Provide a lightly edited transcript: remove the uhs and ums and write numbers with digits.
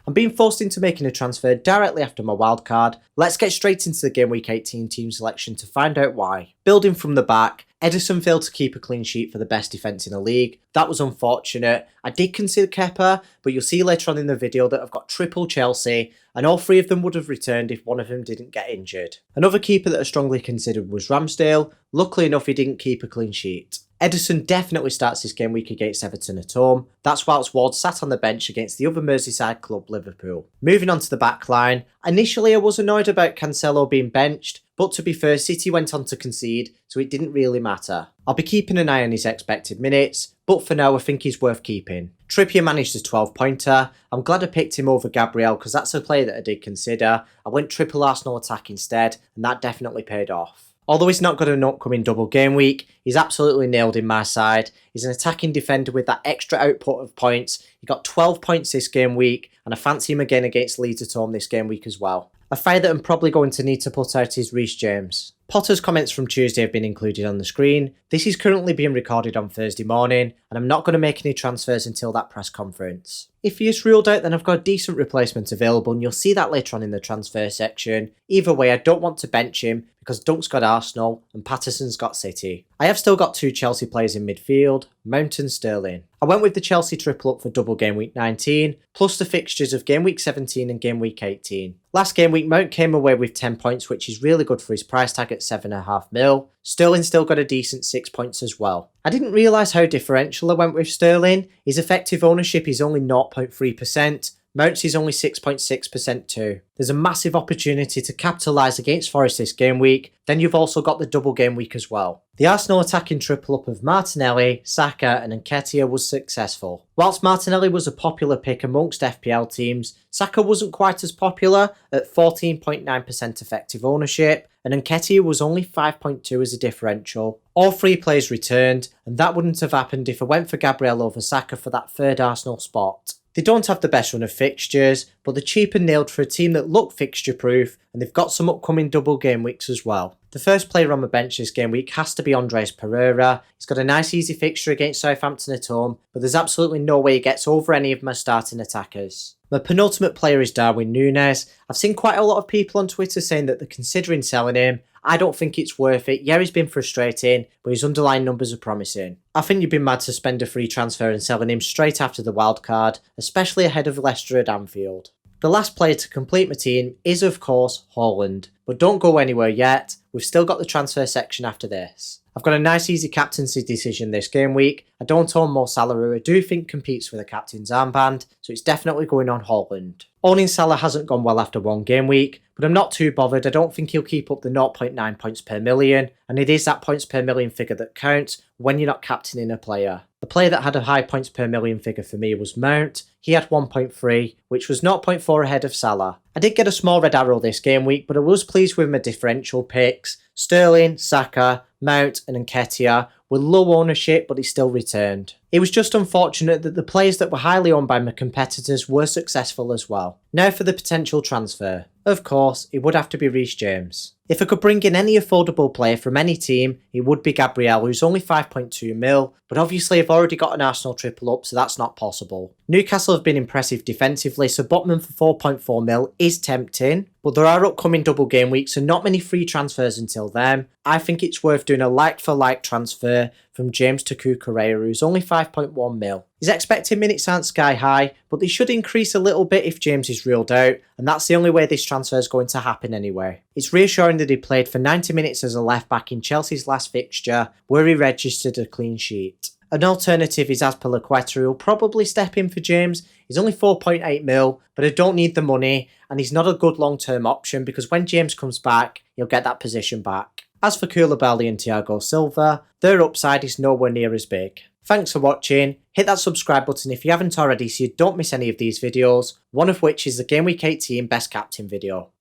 I'm being forced into making a transfer directly after my wildcard. Let's get straight into the Game Week 18 team selection to find out why. Building from the back, Ederson failed to keep a clean sheet for the best defence in the league. That was unfortunate. I did consider Kepa, but you'll see later on in the video that I've got triple Chelsea, and all three of them would have returned if one of them didn't get injured. Another keeper that I strongly considered was Ramsdale. Luckily enough, he didn't keep a clean sheet. Ederson definitely starts this game week against Everton at home. That's whilst Ward sat on the bench against the other Merseyside club, Liverpool. Moving on to the back line, initially I was annoyed about Cancelo being benched, but to be fair, City went on to concede, so it didn't really matter. I'll be keeping an eye on his expected minutes, but for now I think he's worth keeping. Trippier managed a 12-pointer. I'm glad I picked him over Gabriel because that's a player that I did consider. I went triple Arsenal attack instead, and that definitely paid off. Although he's not got an upcoming double game week, he's absolutely nailed in my side. He's an attacking defender with that extra output of points. He got 12 points this game week, and I fancy him again against Leeds at home this game week as well. A fire that I'm probably going to need to put out is Reece James. Potter's comments from Tuesday have been included on the screen. This is currently being recorded on Thursday morning, and I'm not going to make any transfers until that press conference. If he is ruled out, then I've got a decent replacement available, and you'll see that later on in the transfer section. Either way, I don't want to bench him because Dunk's got Arsenal and Patterson's got City. I have still got two Chelsea players in midfield, Mount and Sterling. I went with the Chelsea triple up for double game week 19, plus the fixtures of game week 17 and game week 18. Last game week, Mount came away with 10 points, which is really good for his price tag at 7.5 mil. Sterling still got a decent 6 points as well. I didn't realise how differential I went with Sterling. His effective ownership is only 0.3%. Mount's is only 6.6% too. There's a massive opportunity to capitalise against Forest this game week, then you've also got the double game week as well. The Arsenal attacking triple up of Martinelli, Saka and Nketiah was successful. Whilst Martinelli was a popular pick amongst FPL teams, Saka wasn't quite as popular at 14.9% effective ownership, and Nketiah was only 5.2 as a differential. All three players returned, and that wouldn't have happened if I went for Gabriel over Saka for that third Arsenal spot. They don't have the best run of fixtures, but they're cheap and nailed for a team that look fixture proof, and they've got some upcoming double game weeks as well. The first player on my bench this game week has to be Andres Pereira. He's got a nice easy fixture against Southampton at home, but there's absolutely no way he gets over any of my starting attackers. My penultimate player is Darwin Núñez. I've seen quite a lot of people on Twitter saying that they're considering selling him. I don't think it's worth it. Yeah, he's been frustrating, but his underlying numbers are promising. I think you'd be mad to spend a free transfer and selling him straight after the wildcard, especially ahead of Leicester at Anfield. The last player to complete my team is of course Haaland, but don't go anywhere yet, we've still got the transfer section after this. I've got a nice easy captaincy decision this game week. I don't own Mo Salah, who I do think competes for the captain's armband, so it's definitely going on Haaland. Owning Salah hasn't gone well after one game week, but I'm not too bothered. I don't think he'll keep up the 0.9 points per million, and it is that points per million figure that counts when you're not captaining a player. The player that had a high points per million figure for me was Mount. He had 1.3, which was 0.4 ahead of Salah. I did get a small red arrow this game week, but I was pleased with my differential picks. Sterling, Saka, Mount and Nketiah were low ownership, but he still returned. It was just unfortunate that the players that were highly owned by my competitors were successful as well. Now for the potential transfer. Of course, it would have to be Reece James. If I could bring in any affordable player from any team, it would be Gabriel, who's only 5.2 mil, but obviously I've already got an Arsenal triple up, so that's not possible. Newcastle have been impressive defensively, so Botman for 4.4 mil is tempting, but there are upcoming double game weeks and not many free transfers until then. I think it's worth doing a like-for-like transfer from James to Cucurella, who's only 5.1 mil. His expected minutes aren't sky high, but they should increase a little bit if James is ruled out, and that's the only way this transfer is going to happen anyway. It's reassuring that he played for 90 minutes as a left back in Chelsea's last fixture, where he registered a clean sheet. An alternative is Azpilicueta, who will probably step in for James. He's only 4.8 mil, but I don't need the money, and he's not a good long-term option because when James comes back, he'll get that position back. As for Koulibaly and Thiago Silva, their upside is nowhere near as big. Thanks for watching. Hit that subscribe button if you haven't already so you don't miss any of these videos, one of which is the Game Week 18 Best Captain video.